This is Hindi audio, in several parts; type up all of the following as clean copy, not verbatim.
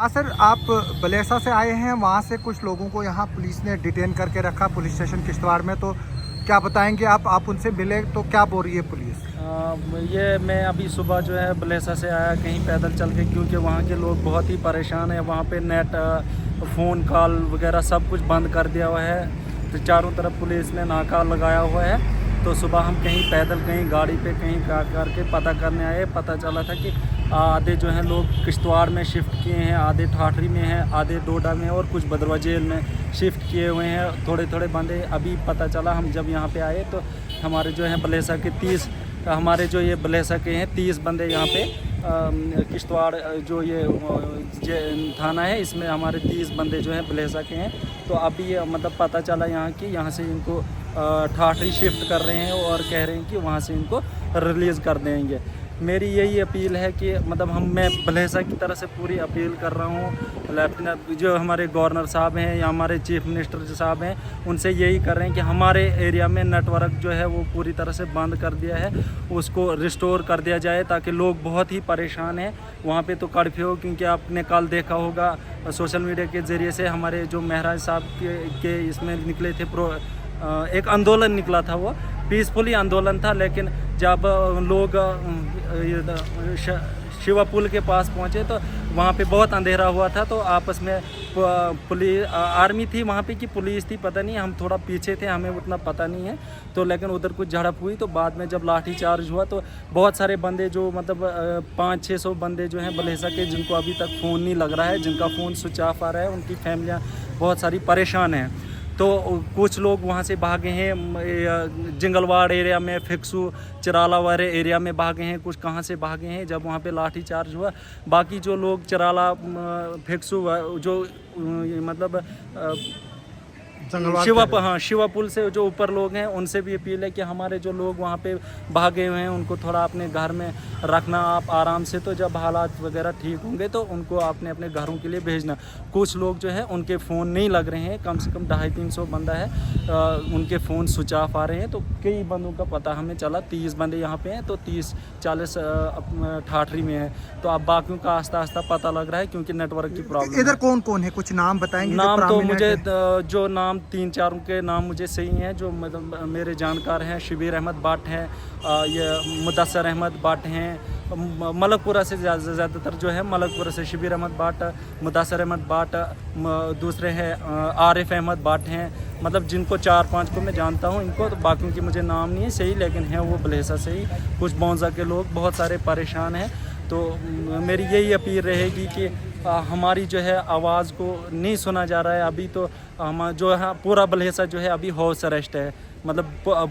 हाँ सर, आप बलेसा से आए हैं, वहाँ से कुछ लोगों को यहाँ पुलिस ने डिटेन करके रखा पुलिस स्टेशन किश्तवाड़ में। तो क्या बताएंगे आप उनसे मिले तो क्या बोल रही है पुलिस? ये मैं अभी सुबह जो है बलेसा से आया कहीं पैदल चल के, क्योंकि वहाँ के लोग बहुत ही परेशान हैं। वहाँ पे नेट फ़ोन कॉल वगैरह सब कुछ बंद कर दिया हुआ है, तो चारों तरफ पुलिस ने नाका लगाया हुआ है। तो सुबह हम कहीं पैदल कहीं गाड़ी पे कहीं करके पता करने आए, पता चला था कि आधे जो हैं लोग किश्तवाड़ में शिफ्ट किए हैं, आधे ठाठरी में हैं, आधे डोडा में और कुछ भदरवा जेल में शिफ्ट किए हुए हैं। थोड़े थोड़े बंदे अभी पता चला, हम जब यहाँ पे आए तो हमारे जो हैं बलेसा के 30 हमारे जो ये बलेसा के हैं 30 बंदे यहाँ पे किश्तवाड़ जो ये थाना है इसमें हमारे 30 बंदे जो हैं बलेसा के हैं। तो अभी ये मतलब पता चला यहाँ की यहाँ से इनको ठाठरी शिफ्ट कर रहे हैं और कह रहे हैं कि वहाँ से इनको रिलीज़ कर देंगे। मेरी यही अपील है कि मतलब मैं बलेसा की तरफ से पूरी अपील कर रहा हूँ। लेफ्टिनेंट जो हमारे गवर्नर साहब हैं या हमारे चीफ मिनिस्टर साहब हैं, उनसे यही कर रहे हैं कि हमारे एरिया में नेटवर्क जो है वो पूरी तरह से बंद कर दिया है, उसको रिस्टोर कर दिया जाए, ताकि लोग बहुत ही परेशान हैं। वहाँ पे तो कर्फ्यू, क्योंकि आपने कल देखा होगा सोशल मीडिया के ज़रिए से हमारे जो महराज साहब के इसमें निकले थे, एक आंदोलन निकला था, वो पीसफुली आंदोलन था। लेकिन जब लोग शिवा पुल के पास पहुँचे तो वहाँ पे बहुत अंधेरा हुआ था, तो आपस में पुलिस आर्मी थी वहाँ पे कि पुलिस थी पता नहीं, हम थोड़ा पीछे थे, हमें उतना पता नहीं है। तो लेकिन उधर कुछ झड़प हुई, तो बाद में जब लाठी चार्ज हुआ तो बहुत सारे बंदे जो मतलब 500-600 बंदे जो हैं बलेसा के, जिनको अभी तक फ़ोन नहीं लग रहा है, जिनका फ़ोन स्विच ऑफ आ रहा है, उनकी फैमिलियाँ बहुत सारी परेशान हैं। तो कुछ लोग वहाँ से भागे हैं, जंगलवाड़ एरिया में, फिक्सू चिराला वाले एरिया में भागे हैं, कुछ कहाँ से भागे हैं जब वहाँ पे लाठी चार्ज हुआ। बाकी जो लोग चिराला फिक्सू जो मतलब शिवा पुल से जो ऊपर लोग हैं, उनसे भी अपील है कि हमारे जो लोग वहाँ पे भागे हुए हैं उनको थोड़ा अपने घर में रखना आप आराम से। तो जब हालात वगैरह ठीक होंगे तो उनको आपने अपने घरों के लिए भेजना। कुछ लोग जो है उनके फ़ोन नहीं लग रहे हैं, कम से कम 250-300 बंदा है, उनके फ़ोन स्विच ऑफ आ रहे हैं। तो कई बंदों का पता हमें चला, 30 बंदे यहाँ पे हैं, तो 30-40 ठाठरी में है। तो अब बाकियों का आस्ता आस्ता पता लग रहा है, क्योंकि नेटवर्क की प्रॉब्लम। इधर कौन कौन है, कुछ नाम बताएंगे? नाम तो मुझे जो नाम 3-4 के नाम मुझे सही हैं, जो मतलब मेरे जानकार हैं। शबीर अहमद भट्ट हैं, ये मुदस्सर अहमद भट्ट हैं। मलकपुरा से ज़्यादातर जो है मलकपुरा से शबीर अहमद भट्ट, मुदस्सर अहमद भट्ट, दूसरे हैं आरिफ अहमद भट्ट हैं। मतलब जिनको 4-5 को मैं जानता हूँ, इनको तो बाकियों की मुझे नाम नहीं है सही, लेकिन हैं वो बलेसा से ही। कुछ बौंजा के लोग बहुत सारे परेशान हैं। तो मेरी यही अपील रहेगी कि हमारी जो है आवाज़ को नहीं सुना जा रहा है अभी। तो हम जो है पूरा बलेसा जो है अभी हाउस अरेस्ट है, मतलब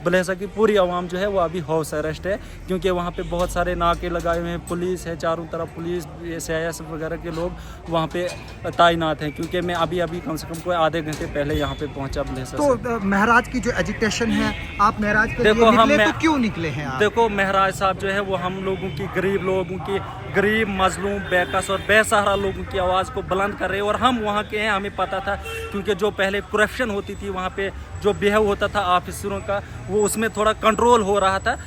बलेसा की पूरी आवाम जो है वो अभी हाउस अरेस्ट है, क्योंकि वहाँ पे बहुत सारे नाके लगाए हुए हैं, पुलिस है चारों तरफ, पुलिस CIS वगैरह के लोग वहाँ पे तैनात हैं। क्योंकि मैं अभी कम से कम कोई आधे घंटे पहले यहाँ पे पहुँचा बलेसा। तो महराज की जो एजुकेशन है, आप महराज के लिए निकले तो क्यों निकले हैं आप? देखो महराज साहब जो है वो हम लोगों की, गरीब लोगों की, गरीब मजलूम बेकस और बेसहारा लोगों की आवाज़ को बुलंद कर रहे हैं। और हम वहाँ के हैं, हमें पता था, क्योंकि जो पहले करप्शन होती थी वहाँ पे, जो बिहेव होता था ऑफिसरों का, वो उसमें थोड़ा कंट्रोल हो रहा था।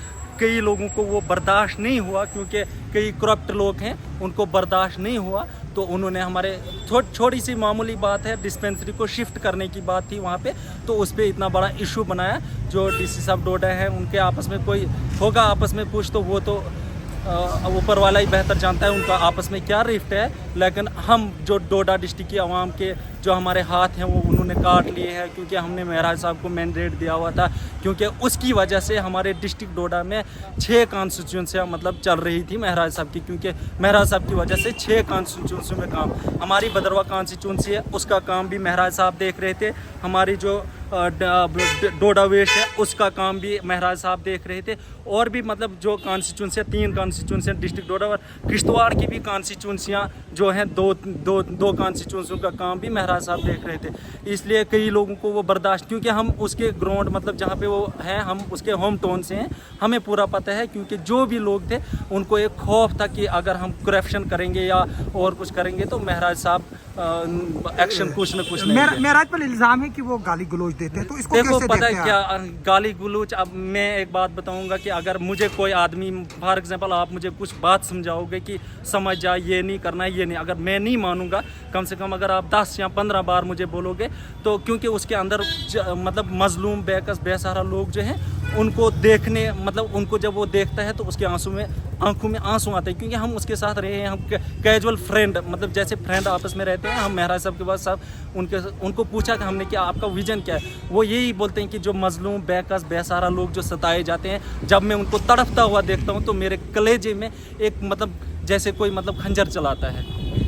कई लोगों को वो बर्दाश्त नहीं हुआ, क्योंकि कई करप्ट लोग हैं, उनको बर्दाश्त नहीं हुआ। तो उन्होंने हमारे छोटी सी मामूली बात है, डिस्पेंसरी को शिफ्ट करने की बात थी वहाँ पे, तो उस पर इतना बड़ा इशू बनाया। जो DC साहब डोडा हैं, उनके आपस में कोई होगा आपस में कुछ, तो वो तो ऊपर वाला ही बेहतर जानता है उनका आपस में क्या रिफ्ट है। लेकिन हम जो डोडा डिस्ट्रिक्ट की आवाम के जो हमारे हाथ हैं वो उन्होंने काट लिए हैं, क्योंकि हमने महराज साहब को मैंडेट दिया हुआ था। क्योंकि उसकी वजह से हमारे डिस्ट्रिक्ट डोडा में 6 कॉन्स्टिट्यूंसियाँ मतलब चल रही थी महराज साहब की, क्योंकि महराज साहब की वजह से 6 कॉन्स्टिट्यूंसी में काम, हमारी भदरवा कॉन्स्टिट्यूंसी है उसका काम भी महराज साहब देख रहे थे, हमारी जो डोडा वेस्ट है उसका काम भी महराज साहब देख रहे थे। और भी मतलब जो कॉन्स्टिट्यूंसियाँ, 3 कॉन्स्टिट्यूंसियाँ डिस्ट्रिक्ट डोडा और किश्तवाड़ की भी कॉन्स्टिट्यूंसियाँ जो हैं, दो कॉन्स्टिट्यूंसियों का काम भी महराज साहब देख रहे थे। इसलिए कई लोगों को वो बर्दाश्त, क्योंकि हम उसके ग्राउंड मतलब जहाँ पे वो हैं, हम उसके होम टाउन से हैं, हमें पूरा पता है। क्योंकि जो भी लोग थे उनको एक खौफ था कि अगर हम करप्शन करेंगे या और कुछ करेंगे तो महराज साहब एक्शन कुछ न कुछ लेंगे। महराज पर इल्ज़ाम है कि वो गाली गलौज देते हैं, तो इसको देखो कैसे पता है देखते क्या हैं? गाली गलौज, अब मैं एक बात बताऊंगा कि अगर मुझे कोई आदमी, फॉर एग्जांपल आप मुझे कुछ बात समझाओगे कि समझ जा, ये नहीं करना है, ये नहीं नहीं, अगर मैं नहीं मानूंगा, कम से कम अगर आप 10 या 15 बार मुझे बोलोगे, तो क्योंकि उसके अंदर मतलब मजलूम बेकस बेसहारा लोग जो हैं उनको देखने, मतलब उनको जब वो देखता है तो उसके आंखों में आंसू आते हैं, क्योंकि हम उसके साथ रहे हैं, हम कैजुअल फ्रेंड, मतलब जैसे फ्रेंड आपस में रहते हैं। हम महराज साहब के पास साहब उनको पूछा कि हमने क्या आपका विजन क्या है, वो यही बोलते हैं कि जो मजलूम बेकस बेसहारा लोग जो सताए जाते हैं, जब मैं उनको तड़पता हुआ देखता हूँ तो मेरे कलेजे में एक मतलब जैसे कोई मतलब खंजर चलाता है।